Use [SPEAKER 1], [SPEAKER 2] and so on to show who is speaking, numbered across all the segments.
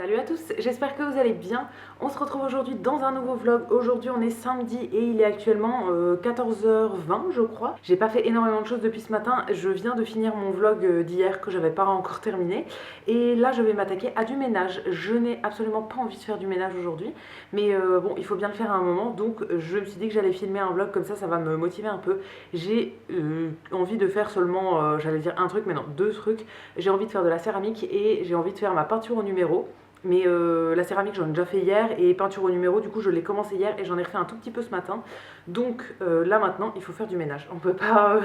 [SPEAKER 1] Salut à tous, j'espère que vous allez bien. On se retrouve aujourd'hui dans un nouveau vlog. Aujourd'hui on est samedi et il est actuellement 14h20 je crois. J'ai pas fait énormément de choses depuis ce matin. Je viens de finir mon vlog d'hier que j'avais pas encore terminé. Et là je vais m'attaquer à du ménage. Je n'ai absolument pas envie de faire du ménage aujourd'hui. Mais bon, il faut bien le faire à un moment. Donc je me suis dit que j'allais filmer un vlog comme ça va me motiver un peu. J'ai envie de faire seulement, j'allais dire un truc mais non, deux trucs. J'ai envie de faire de la céramique et j'ai envie de faire ma peinture au numéro. Mais la céramique j'en ai déjà fait hier et peinture au numéro du coup je l'ai commencé hier et j'en ai refait un tout petit peu ce matin. Donc là maintenant il faut faire du ménage. On peut pas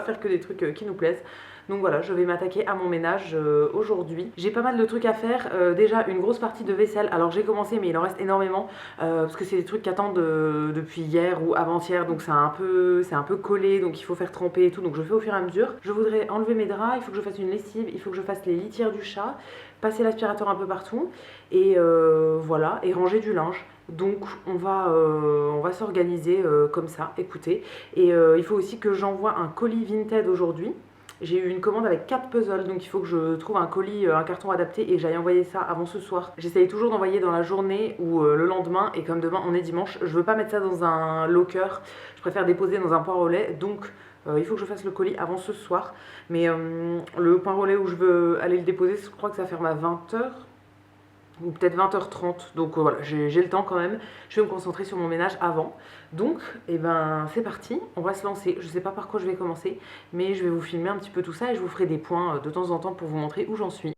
[SPEAKER 1] faire que des trucs qui nous plaisent. Donc voilà, je vais m'attaquer à mon ménage aujourd'hui. J'ai pas mal de trucs à faire. Déjà une grosse partie de vaisselle. Alors j'ai commencé mais il en reste énormément parce que c'est des trucs qui attendent depuis hier ou avant-hier. Donc c'est un peu collé, donc il faut faire tremper et tout. Donc je fais au fur et à mesure. Je voudrais enlever mes draps, il faut que je fasse une lessive, il faut que je fasse les litières du chat, passer l'aspirateur un peu partout et voilà, et ranger du linge. Donc on va s'organiser comme ça, écoutez. Et il faut aussi que j'envoie un colis Vinted aujourd'hui. J'ai eu une commande avec 4 puzzles, donc il faut que je trouve un colis, un carton adapté et que j'aille envoyer ça avant ce soir. J'essaye toujours d'envoyer dans la journée ou le lendemain, et comme demain on est dimanche, je veux pas mettre ça dans un locker, je préfère déposer dans un point relais, donc il faut que je fasse le colis avant ce soir. Mais le point relais où je veux aller le déposer, je crois que ça ferme à 20h ou peut-être 20h30, donc voilà, j'ai le temps quand même. Je vais me concentrer sur mon ménage avant. Donc et ben c'est parti, on va se lancer. Je sais pas par quoi je vais commencer, mais je vais vous filmer un petit peu tout ça et je vous ferai des points de temps en temps pour vous montrer où j'en suis.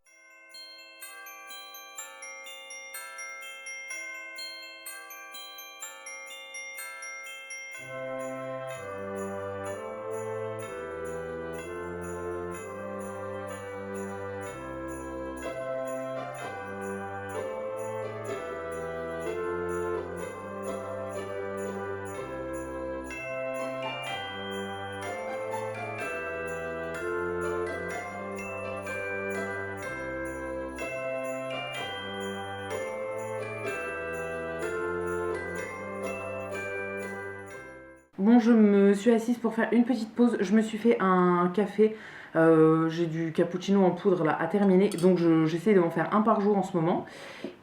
[SPEAKER 1] Bon, je me suis assise pour faire une petite pause. Je me suis fait un café. J'ai du cappuccino en poudre là à terminer. Donc j'essaie de m'en faire un par jour en ce moment.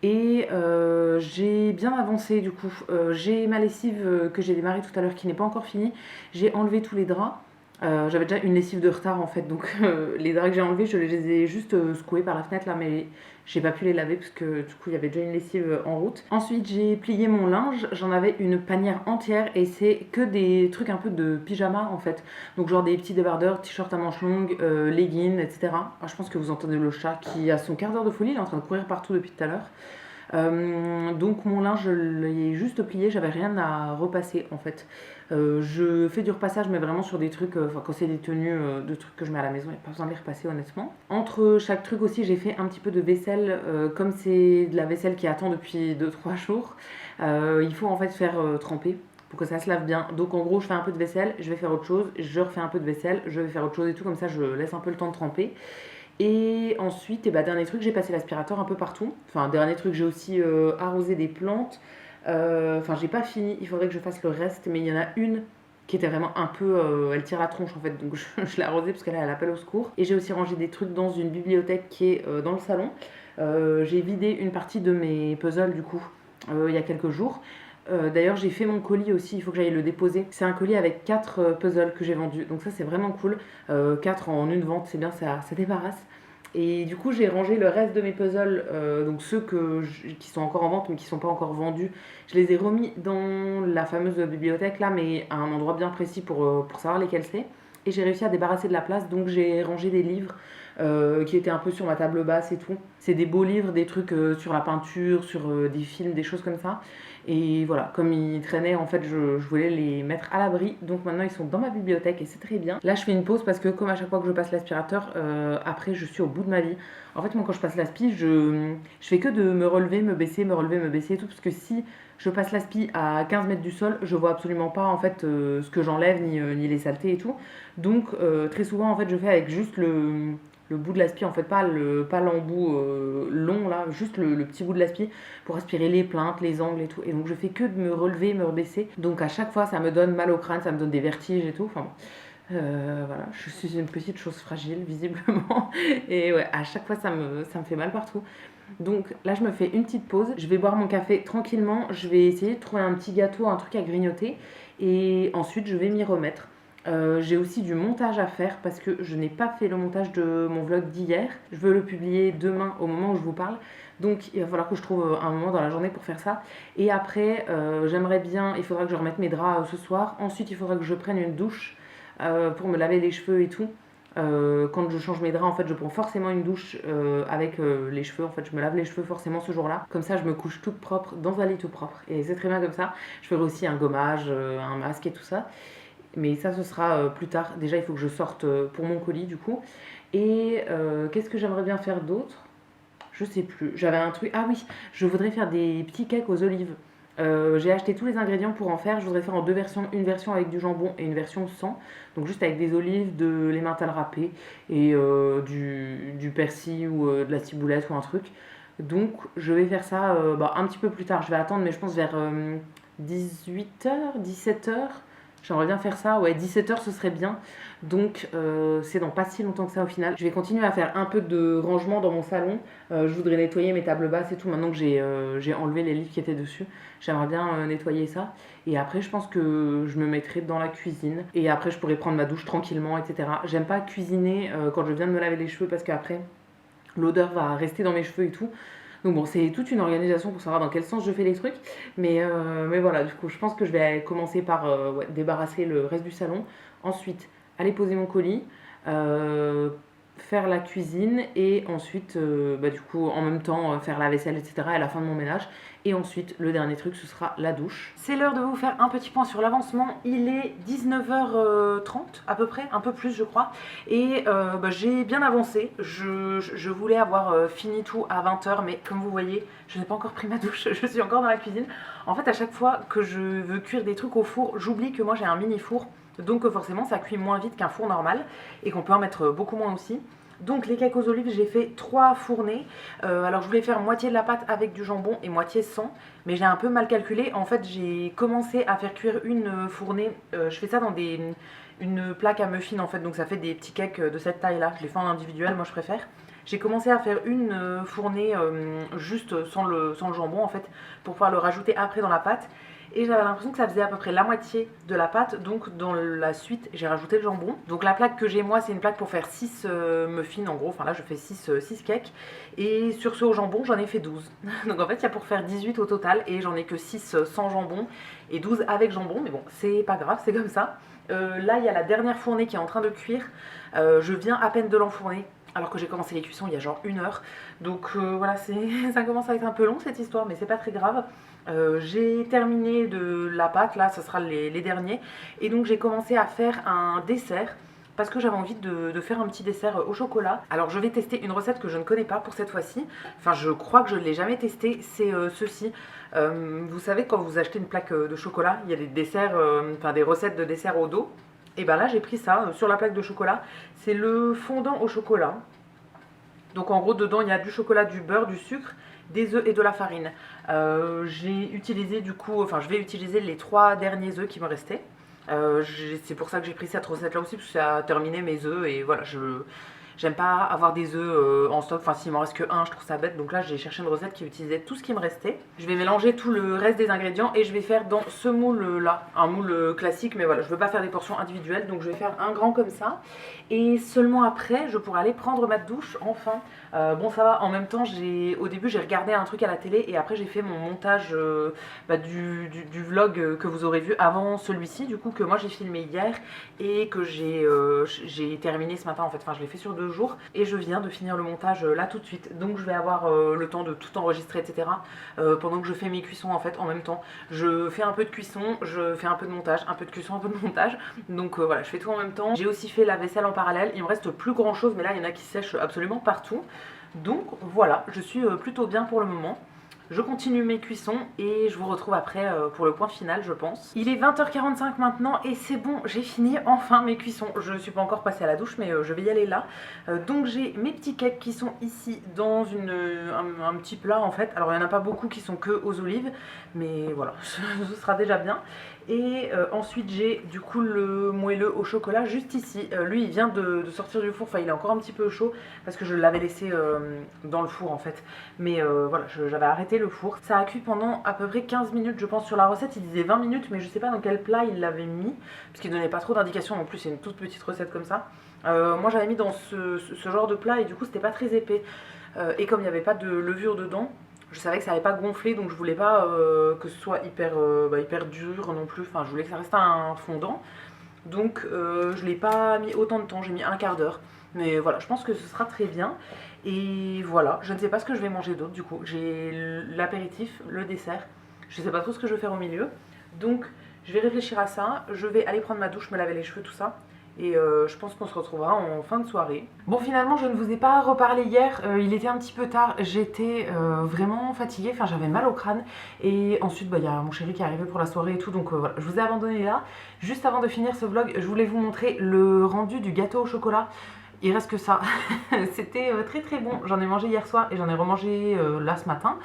[SPEAKER 1] Et j'ai bien avancé du coup. J'ai ma lessive que j'ai démarrée tout à l'heure qui n'est pas encore finie. J'ai enlevé tous les draps. J'avais déjà une lessive de retard en fait, donc les draps que j'ai enlevés, je les ai juste secoués par la fenêtre là, mais j'ai pas pu les laver parce que du coup il y avait déjà une lessive en route. Ensuite j'ai plié mon linge, j'en avais une panière entière et c'est que des trucs un peu de pyjama en fait. Donc genre des petits débardeurs, t-shirts à manches longues, leggings, etc. Ah, je pense que vous entendez le chat qui a son quart d'heure de folie, il est en train de courir partout depuis tout à l'heure. Donc mon linge je l'ai juste plié, j'avais rien à repasser en fait. Je fais du repassage mais vraiment sur des trucs, quand c'est des tenues de trucs que je mets à la maison, il n'y a pas besoin de les repasser honnêtement. Entre chaque truc aussi j'ai fait un petit peu de vaisselle, comme c'est de la vaisselle qui attend depuis 2-3 jours, il faut en fait faire tremper pour que ça se lave bien. Donc en gros je fais un peu de vaisselle, je vais faire autre chose, je refais un peu de vaisselle, je vais faire autre chose et tout, comme ça je laisse un peu le temps de tremper. Et ensuite, dernier truc, j'ai passé l'aspirateur un peu partout. Enfin, dernier truc, j'ai aussi arrosé des plantes. Enfin, j'ai pas fini, il faudrait que je fasse le reste, mais il y en a une qui était vraiment un peu... elle tire la tronche en fait, donc je l'ai arrosée parce qu'elle appelle au secours. Et j'ai aussi rangé des trucs dans une bibliothèque qui est dans le salon. J'ai vidé une partie de mes puzzles du coup, il y a quelques jours. D'ailleurs j'ai fait mon colis aussi, il faut que j'aille le déposer. C'est un colis avec 4 puzzles que j'ai vendus, donc ça c'est vraiment cool. 4 en une vente, c'est bien, ça débarrasse. Et du coup j'ai rangé le reste de mes puzzles, donc ceux qui sont encore en vente mais qui ne sont pas encore vendus. Je les ai remis dans la fameuse bibliothèque là, mais à un endroit bien précis pour savoir lesquels c'est. Et j'ai réussi à débarrasser de la place, donc j'ai rangé des livres qui étaient un peu sur ma table basse et tout. C'est des beaux livres, des trucs sur la peinture, sur des films, des choses comme ça. Et voilà, comme ils traînaient, en fait, je voulais les mettre à l'abri. Donc maintenant, ils sont dans ma bibliothèque et c'est très bien. Là, je fais une pause parce que comme à chaque fois que je passe l'aspirateur, après, je suis au bout de ma vie. En fait, moi, quand je passe l'aspi, je fais que de me relever, me baisser, me relever, me baisser et tout. Parce que si je passe l'aspi à 15 mètres du sol, je vois absolument pas, en fait, ce que j'enlève, ni les saletés et tout. Donc, très souvent, en fait, je fais avec juste le bout de l'aspi, en fait, pas l'embout long là, juste le petit bout de l'aspi pour aspirer les plaintes, les angles et tout. Et donc je fais que de me relever, me rebaisser. Donc à chaque fois ça me donne mal au crâne, ça me donne des vertiges et tout. Enfin bon. Voilà, je suis une petite chose fragile visiblement et ouais, à chaque fois ça me fait mal partout. Donc là je me fais une petite pause, je vais boire mon café tranquillement, je vais essayer de trouver un petit gâteau, un truc à grignoter et ensuite je vais m'y remettre. J'ai aussi du montage à faire parce que je n'ai pas fait le montage de mon vlog d'hier. Je veux le publier demain au moment où je vous parle. Donc il va falloir que je trouve un moment dans la journée pour faire ça. Et après, j'aimerais bien, il faudra que je remette mes draps ce soir. Ensuite, il faudra que je prenne une douche pour me laver les cheveux et tout. Quand je change mes draps, en fait, je prends forcément une douche avec les cheveux. En fait, je me lave les cheveux forcément ce jour-là. Comme ça, je me couche toute propre dans un lit tout propre. Et c'est très bien comme ça. Je ferai aussi un gommage, un masque et tout ça. Mais ça, ce sera plus tard. Déjà, il faut que je sorte pour mon colis, du coup. Et qu'est-ce que j'aimerais bien faire d'autre? Je sais plus. J'avais un truc. Ah oui, je voudrais faire des petits cakes aux olives. J'ai acheté tous les ingrédients pour en faire. Je voudrais faire en deux versions. Une version avec du jambon et une version sans. Donc juste avec des olives, de l'emmental râpé et du persil ou de la ciboulette ou un truc. Donc je vais faire ça un petit peu plus tard. Je vais attendre, mais je pense vers 18h, 17h. J'aimerais bien faire ça, ouais, 17h ce serait bien. Donc c'est dans pas si longtemps que ça au final. Je vais continuer à faire un peu de rangement dans mon salon. Je voudrais nettoyer mes tables basses et tout maintenant que j'ai enlevé les livres qui étaient dessus. J'aimerais bien nettoyer ça. Et après je pense que je me mettrai dans la cuisine. Et après je pourrai prendre ma douche tranquillement, etc. J'aime pas cuisiner quand je viens de me laver les cheveux parce qu'après l'odeur va rester dans mes cheveux et tout. Donc bon, c'est toute une organisation pour savoir dans quel sens je fais les trucs. Mais voilà, du coup, je pense que je vais commencer par ouais, débarrasser le reste du salon. Ensuite, aller poser mon colis, faire la cuisine et ensuite, du coup, en même temps, faire la vaisselle, etc. à la fin de mon ménage. Et ensuite, le dernier truc, ce sera la douche. C'est l'heure de vous faire un petit point sur l'avancement. Il est 19h30 à peu près, un peu plus je crois. Et j'ai bien avancé. Je voulais avoir fini tout à 20h, mais comme vous voyez, je n'ai pas encore pris ma douche. Je suis encore dans la cuisine. En fait, à chaque fois que je veux cuire des trucs au four, j'oublie que moi j'ai un mini four. Donc forcément, ça cuit moins vite qu'un four normal. Et qu'on peut en mettre beaucoup moins aussi. Donc les cakes aux olives, j'ai fait 3 fournées. Alors je voulais faire moitié de la pâte avec du jambon et moitié sans. Mais j'ai un peu mal calculé. En fait, j'ai commencé à faire cuire une fournée. Je fais ça dans une plaque à muffins en fait. Donc ça fait des petits cakes de cette taille-là. Je les fais en individuel, moi je préfère. J'ai commencé à faire une fournée juste sans le jambon en fait. Pour pouvoir le rajouter après dans la pâte. Et j'avais l'impression que ça faisait à peu près la moitié de la pâte. Donc dans la suite, j'ai rajouté le jambon. Donc la plaque que j'ai moi, c'est une plaque pour faire 6 muffins en gros. Enfin là, je fais 6 cakes. Et sur ce au jambon, j'en ai fait 12. Donc en fait, il y a pour faire 18 au total. Et j'en ai que 6 sans jambon et 12 avec jambon. Mais bon, c'est pas grave, c'est comme ça. Là, il y a la dernière fournée qui est en train de cuire. Je viens à peine de l'enfourner. Alors que j'ai commencé les cuissons il y a genre 1 heure. Donc voilà, ça commence à être un peu long cette histoire, mais c'est pas très grave. J'ai terminé de la pâte, là ce sera les derniers. Et donc j'ai commencé à faire un dessert. Parce que j'avais envie de faire un petit dessert au chocolat. Alors je vais tester une recette que je ne connais pas pour cette fois-ci. Enfin je crois que je ne l'ai jamais testé. C'est ceci. Vous savez quand vous achetez une plaque de chocolat, il y a des desserts, des recettes de dessert au dos. Et ben là j'ai pris ça sur la plaque de chocolat. C'est le fondant au chocolat. Donc en gros dedans il y a du chocolat, du beurre, du sucre, des œufs et de la farine. J'ai utilisé du coup, je vais utiliser les 3 derniers œufs qui me restaient. C'est pour ça que j'ai pris cette recette là aussi parce que ça a terminé mes œufs et voilà, j'aime pas avoir des œufs en stock, enfin s'il m'en reste que un je trouve ça bête, donc là j'ai cherché une recette qui utilisait tout ce qui me restait. Je vais mélanger tout le reste des ingrédients et je vais faire dans ce moule là, un moule classique, mais voilà, je veux pas faire des portions individuelles, donc je vais faire un grand comme ça et seulement après je pourrai aller prendre ma douche enfin. Bon ça va, en même temps au début j'ai regardé un truc à la télé et après j'ai fait mon montage du vlog que vous aurez vu avant celui-ci, du coup que moi j'ai filmé hier et que j'ai terminé ce matin en fait, enfin je l'ai fait sur 2 jours et je viens de finir le montage là tout de suite, donc je vais avoir le temps de tout enregistrer etc pendant que je fais mes cuissons en fait en même temps. Je fais un peu de cuisson, je fais un peu de montage, un peu de cuisson, un peu de montage, donc voilà, je fais tout en même temps. J'ai aussi fait la vaisselle en parallèle, il me reste plus grand chose mais là il y en a qui sèchent absolument partout. Donc voilà, je suis plutôt bien pour le moment. Je continue mes cuissons et je vous retrouve après pour le point final je pense. Il est 20h45 maintenant et c'est bon, j'ai fini enfin mes cuissons. Je ne suis pas encore passée à la douche mais je vais y aller là. Donc j'ai mes petits cakes qui sont ici dans un petit plat en fait. Alors il n'y en a pas beaucoup qui sont que aux olives mais voilà, ce sera déjà bien. Et ensuite j'ai du coup le moelleux au chocolat juste ici. Lui il vient de sortir du four, enfin il est encore un petit peu chaud parce que je l'avais laissé dans le four en fait. Mais voilà, j'avais arrêté le four. Ça a cuit pendant à peu près 15 minutes je pense. Sur la recette il disait 20 minutes mais je sais pas dans quel plat il l'avait mis. Parce qu'il donnait pas trop d'indications, en plus c'est une toute petite recette comme ça. Moi j'avais mis dans ce genre de plat et du coup c'était pas très épais. Et comme il n'y avait pas de levure dedans, je savais que ça n'allait pas gonfler, donc je voulais pas que ce soit hyper dur non plus. Enfin, je voulais que ça reste un fondant. Donc je l'ai pas mis autant de temps, j'ai mis un quart d'heure. Mais voilà, je pense que ce sera très bien. Et voilà, je ne sais pas ce que je vais manger d'autre du coup. J'ai l'apéritif, le dessert. Je sais pas trop ce que je vais faire au milieu. Donc je vais réfléchir à ça. Je vais aller prendre ma douche, me laver les cheveux, tout ça. Et je pense qu'on se retrouvera en fin de soirée. Bon, finalement je ne vous ai pas reparlé hier, il était un petit peu tard, j'étais vraiment fatiguée, enfin j'avais mal au crâne. Et ensuite il y a mon chéri qui est arrivé pour la soirée et tout, donc voilà, je vous ai abandonné là. Juste avant de finir ce vlog, je voulais vous montrer le rendu du gâteau au chocolat. Il reste que ça. C'était très très bon, j'en ai mangé hier soir et j'en ai remangé là ce matin.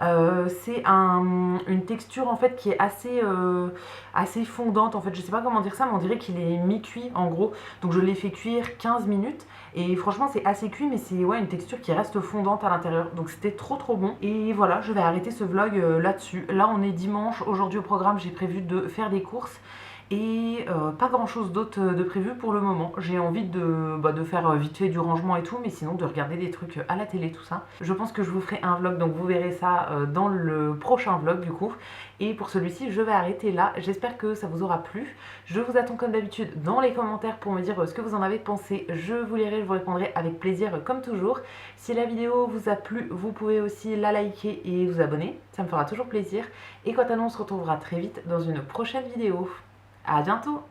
[SPEAKER 1] C'est une texture en fait qui est assez fondante en fait, je sais pas comment dire ça mais on dirait qu'il est mi-cuit en gros. Donc je l'ai fait cuire 15 minutes et franchement c'est assez cuit mais c'est une texture qui reste fondante à l'intérieur. Donc c'était trop bon et voilà, je vais arrêter ce vlog là-dessus. Là on est dimanche, aujourd'hui au programme j'ai prévu de faire des courses. Et pas grand chose d'autre de prévu pour le moment. J'ai envie de faire vite fait du rangement et tout, mais sinon de regarder des trucs à la télé, tout ça. Je pense que je vous ferai un vlog, donc vous verrez ça dans le prochain vlog du coup. Et pour celui-ci, je vais arrêter là. J'espère que ça vous aura plu. Je vous attends comme d'habitude dans les commentaires pour me dire ce que vous en avez pensé. Je vous lirai, je vous répondrai avec plaisir comme toujours. Si la vidéo vous a plu, vous pouvez aussi la liker et vous abonner. Ça me fera toujours plaisir. Et quant à nous, on se retrouvera très vite dans une prochaine vidéo. À bientôt!